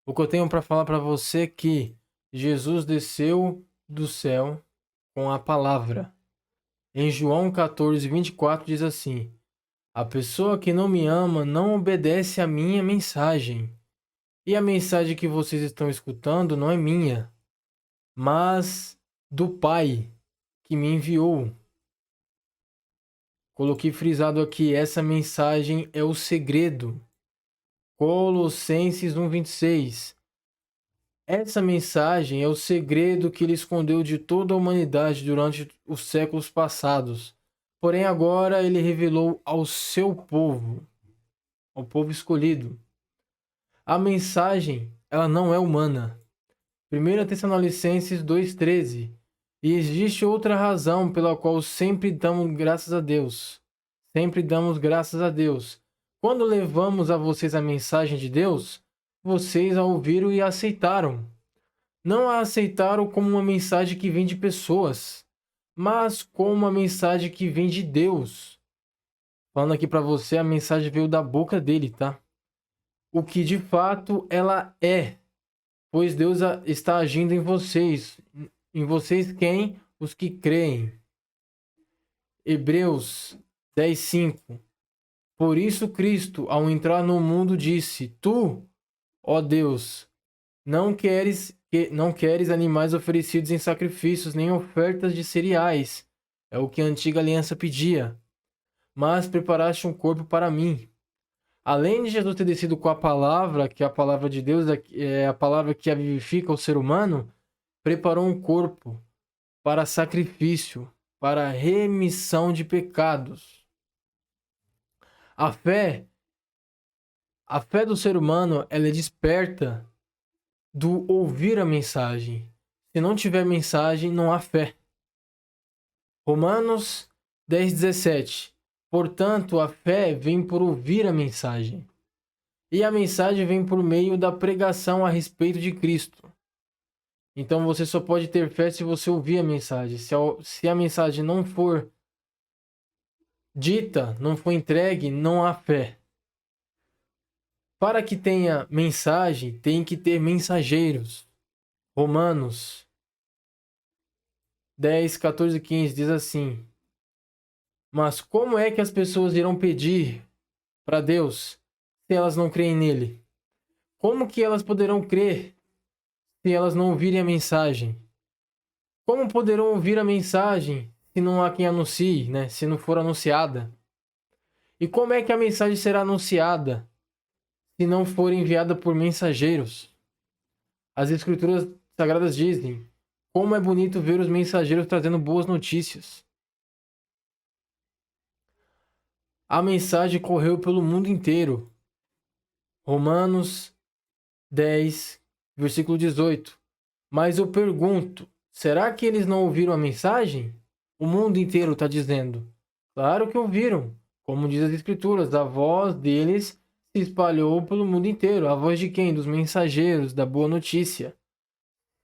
O que eu tenho para falar para você é que Jesus desceu do céu com a palavra. Em João 14:24 diz assim: A pessoa que não me ama não obedece à minha mensagem. E a mensagem que vocês estão escutando não é minha, mas do Pai que me enviou. Coloquei frisado aqui, essa mensagem é o segredo. Colossenses 1:26. Essa mensagem é o segredo que ele escondeu de toda a humanidade durante os séculos passados. Porém, agora ele revelou ao seu povo, ao povo escolhido. A mensagem, ela não é humana. 1 Tessalonicenses 2:13. E existe outra razão pela qual sempre damos graças a Deus. Sempre damos graças a Deus. Quando levamos a vocês a mensagem de Deus, vocês a ouviram e a aceitaram. Não a aceitaram como uma mensagem que vem de pessoas, mas como uma mensagem que vem de Deus. Falando aqui para você, a mensagem veio da boca dele, tá? O que de fato ela é, pois Deus está agindo em vocês. Em vocês quem? Os que creem. Hebreus 10:5. Por isso Cristo, ao entrar no mundo, disse: Tu, ó Deus, não queres animais oferecidos em sacrifícios, nem ofertas de cereais. É o que a antiga aliança pedia. Mas preparaste um corpo para mim. Além de Jesus ter descido com a palavra, que é a palavra de Deus, é a palavra que vivifica o ser humano, preparou um corpo para sacrifício, para remissão de pecados. A fé, a fé do ser humano, ela é desperta do ouvir a mensagem. Se não tiver mensagem, não há fé. Romanos 10:17. Portanto, a fé vem por ouvir a mensagem. E a mensagem vem por meio da pregação a respeito de Cristo. Então você só pode ter fé se você ouvir a mensagem. Se a mensagem não for dita, não for entregue, não há fé. Para que tenha mensagem, tem que ter mensageiros. Romanos 10, 14 e 15 diz assim: Mas como é que as pessoas irão pedir para Deus se elas não creem nele? Como que elas poderão crer se elas não ouvirem a mensagem? Como poderão ouvir a mensagem se não há quem anuncie, né? Se não for anunciada? E como é que a mensagem será anunciada se não for enviada por mensageiros? As escrituras sagradas dizem: como é bonito ver os mensageiros trazendo boas notícias. A mensagem correu pelo mundo inteiro. Romanos 10, versículo 18. Mas eu pergunto, será que eles não ouviram a mensagem? O mundo inteiro está dizendo. Claro que ouviram. Como diz as escrituras, a voz deles se espalhou pelo mundo inteiro. A voz de quem? Dos mensageiros, da boa notícia.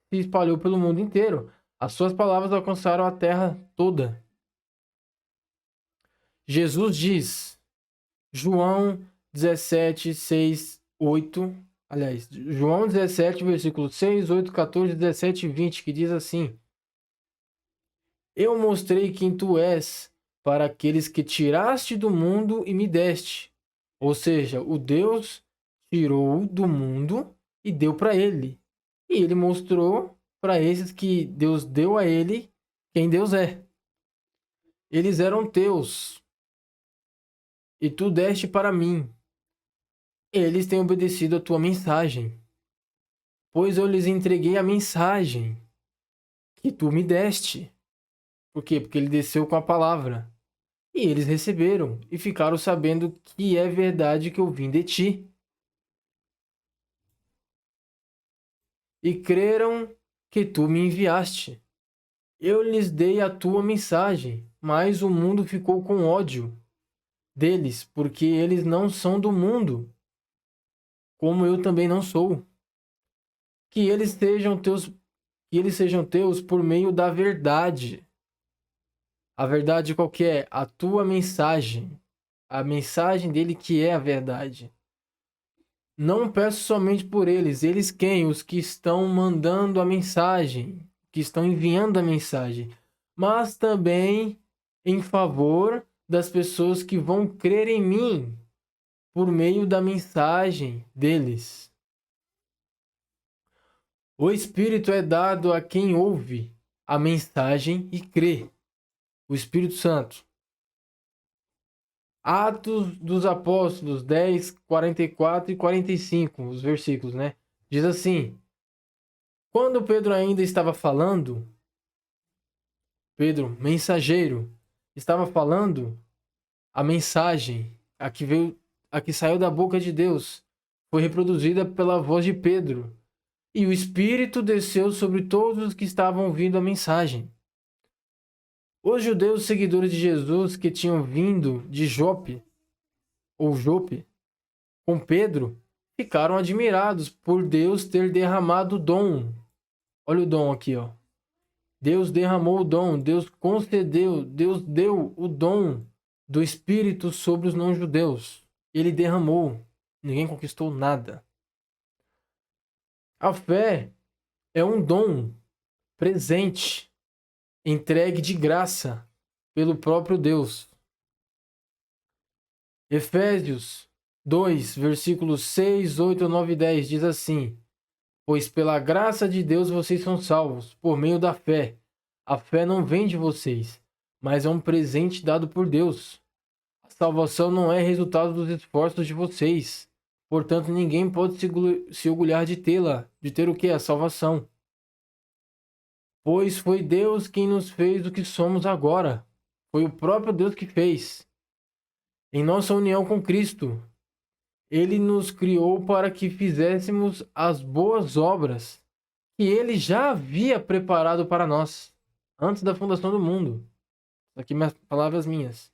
Se espalhou pelo mundo inteiro. As suas palavras alcançaram a terra toda. Jesus diz, João 17, 6, 8. Aliás, João 17, versículo 6, 8, 14, 17 e 20, que diz assim: Eu mostrei quem tu és para aqueles que tiraste do mundo e me deste. Ou seja, o Deus tirou do mundo e deu para ele. E ele mostrou para esses que Deus deu a ele quem Deus é. Eles eram teus e tu deste para mim. Eles têm obedecido a tua mensagem, pois eu lhes entreguei a mensagem que tu me deste. Por quê? Porque ele desceu com a palavra. E eles receberam e ficaram sabendo que é verdade que eu vim de ti. E creram que tu me enviaste. Eu lhes dei a tua mensagem, mas o mundo ficou com ódio deles, porque eles não são do mundo, como eu também não sou. Que eles sejam teus por meio da verdade. A verdade qual que é? A tua mensagem. A mensagem dele que é a verdade. Não peço somente por eles. Eles quem? Os que estão mandando a mensagem, que estão enviando a mensagem, mas também em favor das pessoas que vão crer em mim por meio da mensagem deles. O Espírito é dado a quem ouve a mensagem e crê. O Espírito Santo. Atos dos Apóstolos 10, 44 e 45, os versículos, né? Diz assim: quando Pedro ainda estava falando, Pedro, mensageiro, estava falando, a mensagem, a que saiu da boca de Deus, foi reproduzida pela voz de Pedro, e o Espírito desceu sobre todos os que estavam ouvindo a mensagem. Os judeus seguidores de Jesus que tinham vindo de Jope, com Pedro, ficaram admirados por Deus ter derramado o dom. Olha o dom aqui, ó. Deus derramou o dom, Deus concedeu, Deus deu o dom do Espírito sobre os não-judeus. Ele derramou. Ninguém conquistou nada. A fé é um dom presente, entregue de graça pelo próprio Deus. Efésios 2, versículos 6, 8, 9 e 10 diz assim: pois pela graça de Deus vocês são salvos, por meio da fé. A fé não vem de vocês, mas é um presente dado por Deus. A salvação não é resultado dos esforços de vocês. Portanto, ninguém pode se orgulhar de tê-la. De ter o quê? A salvação. Pois foi Deus quem nos fez o que somos agora. Foi o próprio Deus que fez. Em nossa união com Cristo, Ele nos criou para que fizéssemos as boas obras que Ele já havia preparado para nós, antes da fundação do mundo. Aqui palavras minhas.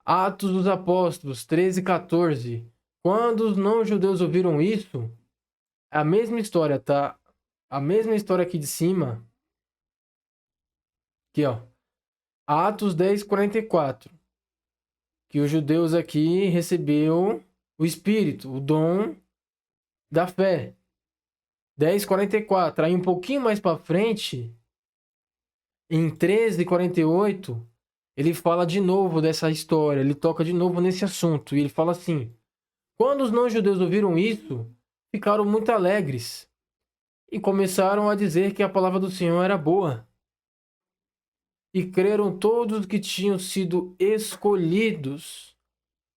Atos dos Apóstolos 13, 14. Quando os não-judeus ouviram isso, a mesma história, tá? A mesma história aqui de cima. Aqui, ó. Atos 10, 44. Que os judeus aqui recebeu o Espírito, o dom da fé. 10:44. Aí um pouquinho mais para frente, em 13:48, ele fala de novo dessa história, ele toca de novo nesse assunto e ele fala assim: quando os não-judeus ouviram isso, ficaram muito alegres e começaram a dizer que a palavra do Senhor era boa. E creram todos que tinham sido escolhidos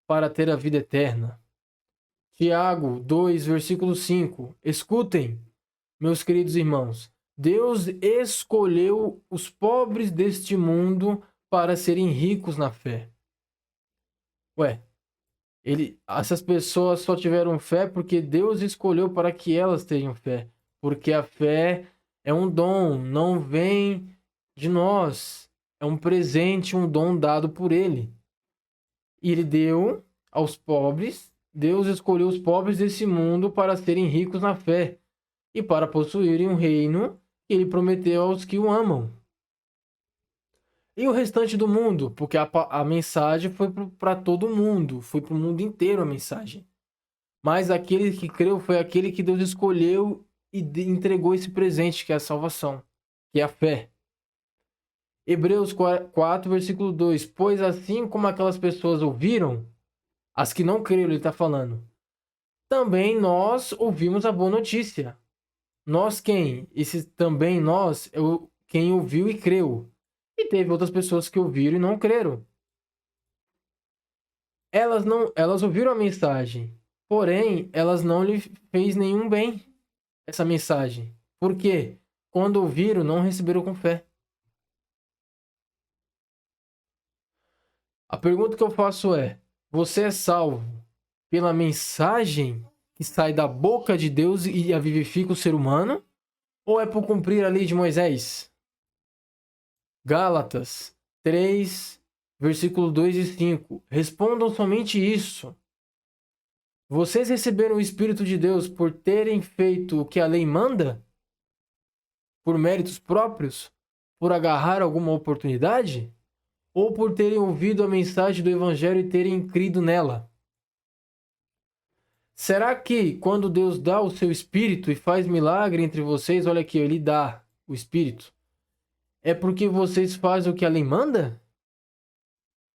para ter a vida eterna. Tiago 2, versículo 5. Escutem, meus queridos irmãos, Deus escolheu os pobres deste mundo para serem ricos na fé. Ué, essas pessoas só tiveram fé porque Deus escolheu para que elas tenham fé. Porque a fé é um dom, não vem de nós. É um presente, um dom dado por Ele. E Ele deu aos pobres, Deus escolheu os pobres desse mundo para serem ricos na fé e para possuírem um reino que Ele prometeu aos que o amam. E o restante do mundo? Porque a mensagem foi para todo mundo, foi para o mundo inteiro a mensagem. Mas aquele que creu foi aquele que Deus escolheu e entregou esse presente, que é a salvação, que é a fé. Hebreus 4, versículo 2. Pois assim como aquelas pessoas ouviram, as que não creram, ele está falando, também nós ouvimos a boa notícia. Nós quem? Esse também nós é quem ouviu e creu. E teve outras pessoas que ouviram e não creram. Elas ouviram a mensagem, porém elas não lhe fez nenhum bem essa mensagem. Por quê? Quando ouviram, não receberam com fé. A pergunta que eu faço é: você é salvo pela mensagem que sai da boca de Deus e a vivifica o ser humano? Ou é por cumprir a lei de Moisés? Gálatas 3, versículo 2 e 5. Respondam somente isso. Vocês receberam o Espírito de Deus por terem feito o que a lei manda? Por méritos próprios? Por agarrar alguma oportunidade? Ou por terem ouvido a mensagem do Evangelho e terem crido nela? Será que quando Deus dá o seu Espírito e faz milagre entre vocês, olha aqui, ele dá o Espírito, é porque vocês fazem o que a lei manda?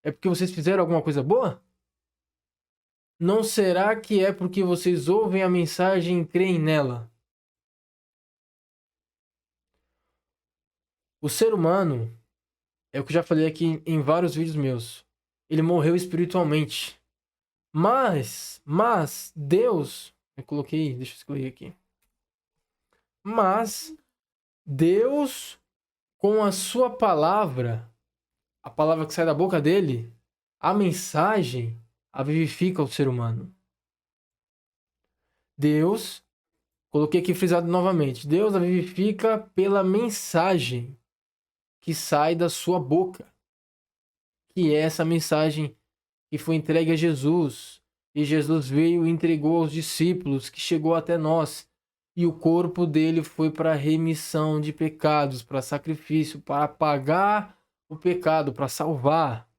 É porque vocês fizeram alguma coisa boa? Não será que é porque vocês ouvem a mensagem e creem nela? O ser humano, é o que eu já falei aqui em vários vídeos meus, ele morreu espiritualmente. Mas Deus, deixa eu escolher aqui. Mas Deus, com a sua palavra, a palavra que sai da boca dele, a mensagem, a vivifica o ser humano. Deus, coloquei aqui frisado novamente, Deus a vivifica pela mensagem que sai da sua boca, que é essa mensagem que foi entregue a Jesus, e Jesus veio e entregou aos discípulos, que chegou até nós, e o corpo dele foi para remissão de pecados, para sacrifício, para pagar o pecado, para salvar.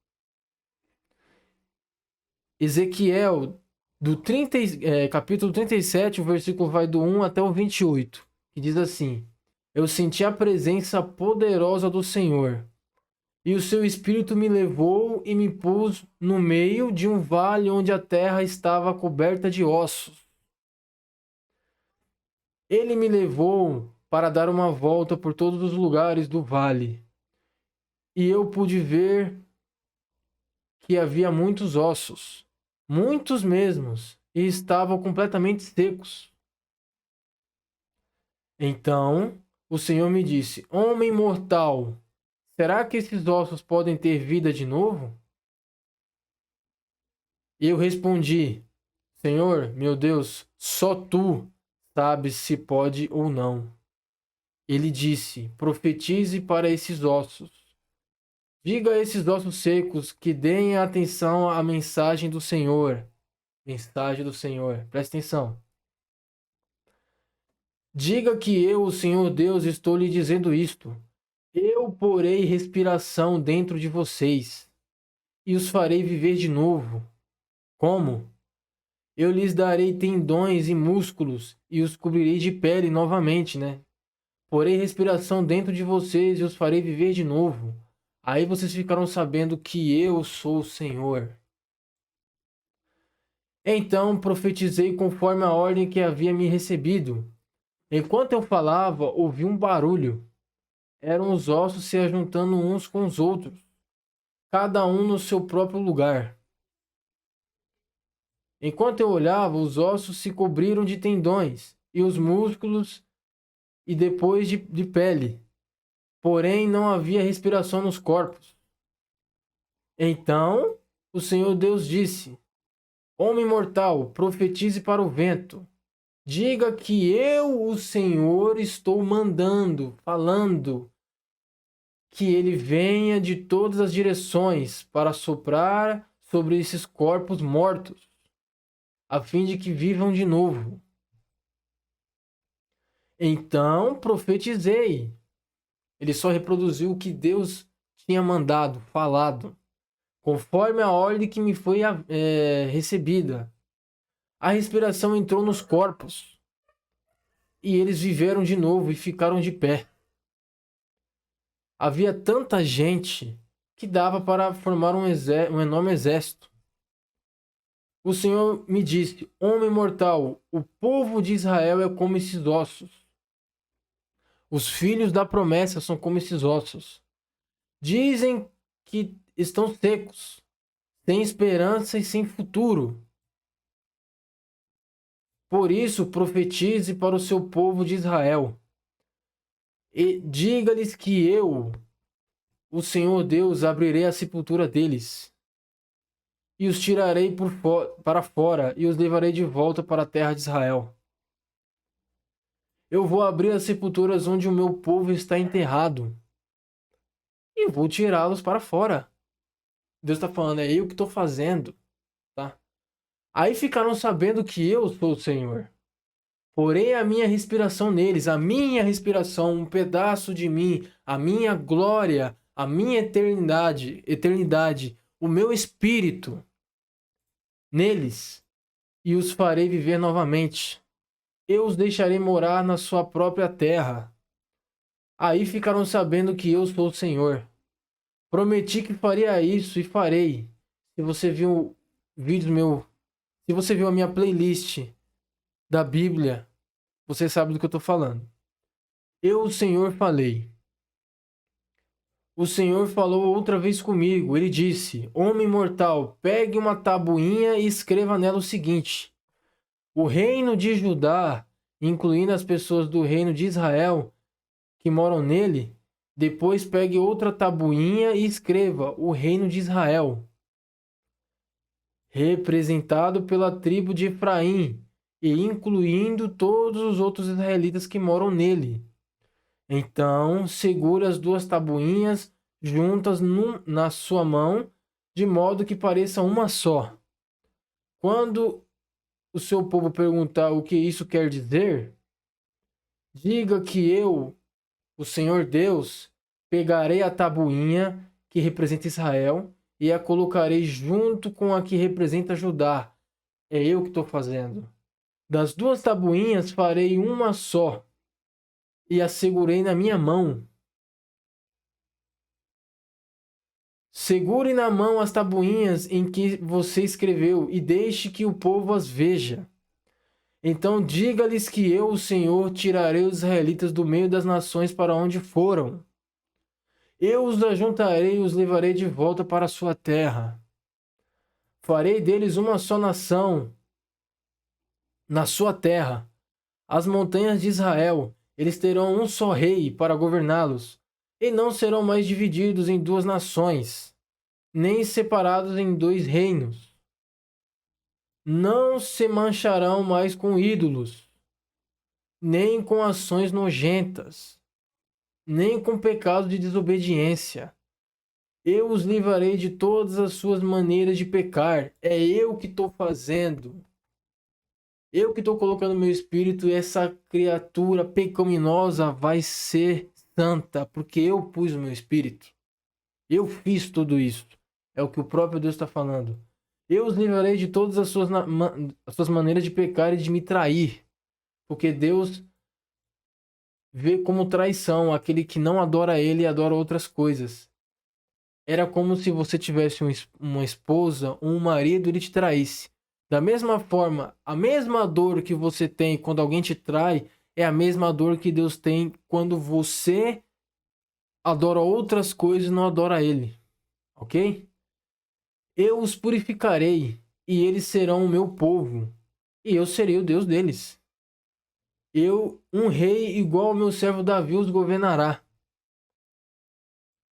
Ezequiel, capítulo 37, o versículo vai do 1 até o 28, que diz assim: Eu senti a presença poderosa do Senhor, e o seu espírito me levou e me pôs no meio de um vale onde a terra estava coberta de ossos. Ele me levou para dar uma volta por todos os lugares do vale, e eu pude ver que havia muitos ossos, muitos mesmos, e estavam completamente secos. Então o Senhor me disse: Homem mortal, será que esses ossos podem ter vida de novo? E eu respondi: Senhor, meu Deus, só tu sabes se pode ou não. Ele disse: Profetize para esses ossos. Diga a esses ossos secos que deem atenção à mensagem do Senhor. Mensagem do Senhor. Presta atenção. Diga que eu, o Senhor Deus, estou lhe dizendo isto. Eu porei respiração dentro de vocês e os farei viver de novo. Como? Eu lhes darei tendões e músculos e os cobrirei de pele novamente, né? Porei respiração dentro de vocês e os farei viver de novo. Aí vocês ficarão sabendo que eu sou o Senhor. Então profetizei conforme a ordem que havia me recebido. Enquanto eu falava, ouvi um barulho. Eram os ossos se ajuntando uns com os outros, cada um no seu próprio lugar. Enquanto eu olhava, os ossos se cobriram de tendões, e os músculos, e depois de pele. Porém, não havia respiração nos corpos. Então o Senhor Deus disse: Homem mortal, profetize para o vento. Diga que eu, o Senhor, estou mandando, falando, que ele venha de todas as direções para soprar sobre esses corpos mortos, a fim de que vivam de novo. Então profetizei. Ele só reproduziu o que Deus tinha mandado, falado, conforme a ordem que me foi recebida. A respiração entrou nos corpos, e eles viveram de novo e ficaram de pé. Havia tanta gente que dava para formar um enorme exército. O Senhor me disse: Homem mortal, o povo de Israel é como esses ossos. Os filhos da promessa são como esses ossos. Dizem que estão secos, sem esperança e sem futuro. Por isso, profetize para o seu povo de Israel. E diga-lhes que eu, o Senhor Deus, abrirei a sepultura deles. E os tirarei para fora e os levarei de volta para a terra de Israel. Eu vou abrir as sepulturas onde o meu povo está enterrado e vou tirá-los para fora. Deus está falando, é eu que estou fazendo, tá? Aí ficaram sabendo que eu sou o Senhor. Porém, a minha respiração neles, a minha respiração, um pedaço de mim, a minha glória, a minha eternidade, o meu espírito neles e os farei viver novamente. Eu os deixarei morar na sua própria terra. Aí ficarão sabendo que eu sou o Senhor. Prometi que faria isso e farei. Se você viu vídeos meu, se você viu a minha playlist da Bíblia, você sabe do que eu estou falando. Eu, o Senhor, falei. O Senhor falou outra vez comigo. Ele disse: Homem mortal, pegue uma tabuinha e escreva nela o seguinte: O reino de Judá, incluindo as pessoas do reino de Israel que moram nele, depois pegue outra tabuinha e escreva: O reino de Israel, representado pela tribo de Efraim, e incluindo todos os outros israelitas que moram nele. Então, segure as duas tabuinhas juntas na sua mão, de modo que pareça uma só. Quando o seu povo perguntar o que isso quer dizer, diga que eu, o Senhor Deus, pegarei a tabuinha que representa Israel e a colocarei junto com a que representa Judá. É eu que estou fazendo. Das duas tabuinhas farei uma só e a segurei na minha mão. Segure na mão as tabuinhas em que você escreveu e deixe que o povo as veja. Então diga-lhes que eu, o Senhor, tirarei os israelitas do meio das nações para onde foram. Eu os ajuntarei e os levarei de volta para a sua terra. Farei deles uma só nação na sua terra. As montanhas de Israel, eles terão um só rei para governá-los, e não serão mais divididos em duas nações, nem separados em dois reinos. Não se mancharão mais com ídolos, nem com ações nojentas, nem com pecado de desobediência. Eu os livrarei de todas as suas maneiras de pecar. É eu que estou fazendo. Eu que estou colocando meu espírito e essa criatura pecaminosa vai ser santa, porque eu pus o meu espírito. Eu fiz tudo isso. É o que o próprio Deus está falando. Eu os livrarei de todas as suas maneiras de pecar e de me trair. Porque Deus vê como traição aquele que não adora ele e adora outras coisas. Era como se você tivesse uma esposa ou um marido e ele te traísse. Da mesma forma, a mesma dor que você tem quando alguém te trai é a mesma dor que Deus tem quando você adora outras coisas e não adora ele. Ok? Eu os purificarei e eles serão o meu povo e eu serei o Deus deles. Um rei igual ao meu servo Davi os governará.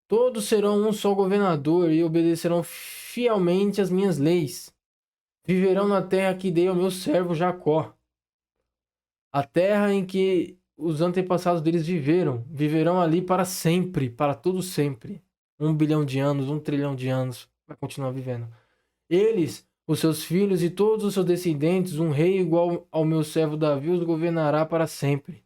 Todos serão um só governador e obedecerão fielmente às minhas leis. Viverão na terra que dei ao meu servo Jacó. A terra em que os antepassados deles viveram. Viverão ali para sempre, para todo sempre. 1 bilhão de anos, 1 trilhão de anos. Vai continuar vivendo. Eles, os seus filhos e todos os seus descendentes, um rei igual ao meu servo Davi, os governará para sempre.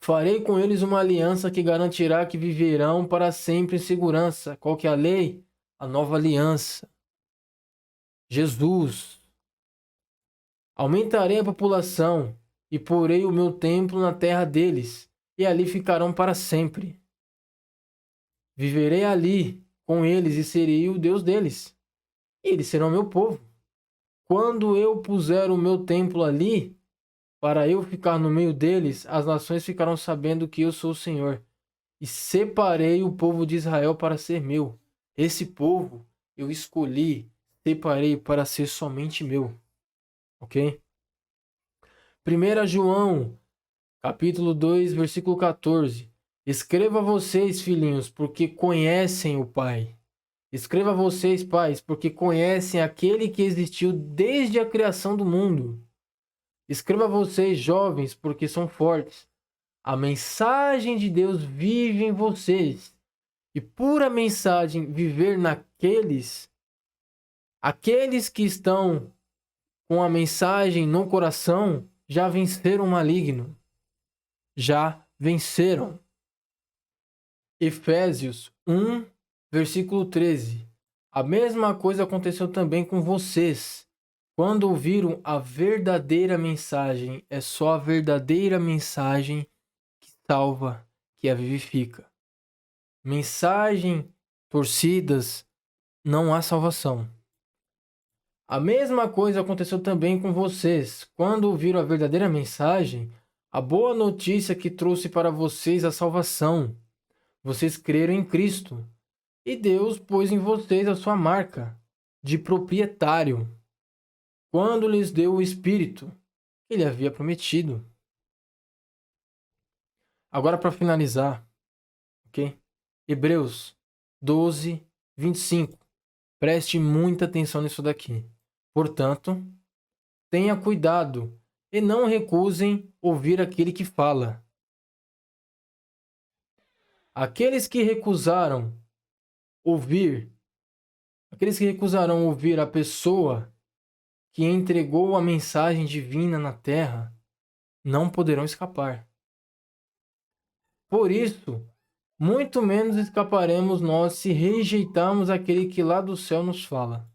Farei com eles uma aliança que garantirá que viverão para sempre em segurança. Qual que é a lei? A nova aliança. Jesus. Aumentarei a população e porei o meu templo na terra deles, e ali ficarão para sempre. Viverei ali com eles e serei o Deus deles. E eles serão meu povo. Quando eu puser o meu templo ali, para eu ficar no meio deles, as nações ficarão sabendo que eu sou o Senhor. E separei o povo de Israel para ser meu. Esse povo eu escolhi, separei para ser somente meu. Ok? 1 João, capítulo 2, versículo 14. Escreva vocês, filhinhos, porque conhecem o Pai. Escreva vocês, pais, porque conhecem aquele que existiu desde a criação do mundo. Escreva vocês, jovens, porque são fortes. A mensagem de Deus vive em vocês. E por a mensagem viver aqueles que estão com a mensagem no coração, já venceram o maligno. Já venceram. Efésios 1, versículo 13. A mesma coisa aconteceu também com vocês. Quando ouviram a verdadeira mensagem, é só a verdadeira mensagem que salva, que a vivifica. Mensagem torcidas, não há salvação. A mesma coisa aconteceu também com vocês. Quando ouviram a verdadeira mensagem, a boa notícia que trouxe para vocês a salvação. Vocês creram em Cristo. E Deus pôs em vocês a sua marca de proprietário, quando lhes deu o Espírito que ele havia prometido. Agora, para finalizar, ok? Hebreus 12, 25. Preste muita atenção nisso daqui. Portanto, tenha cuidado e não recusem ouvir aquele que fala. Aqueles que recusaram ouvir, aqueles que recusarão ouvir a pessoa que entregou a mensagem divina na terra, não poderão escapar. Por isso, muito menos escaparemos nós se rejeitarmos aquele que lá do céu nos fala.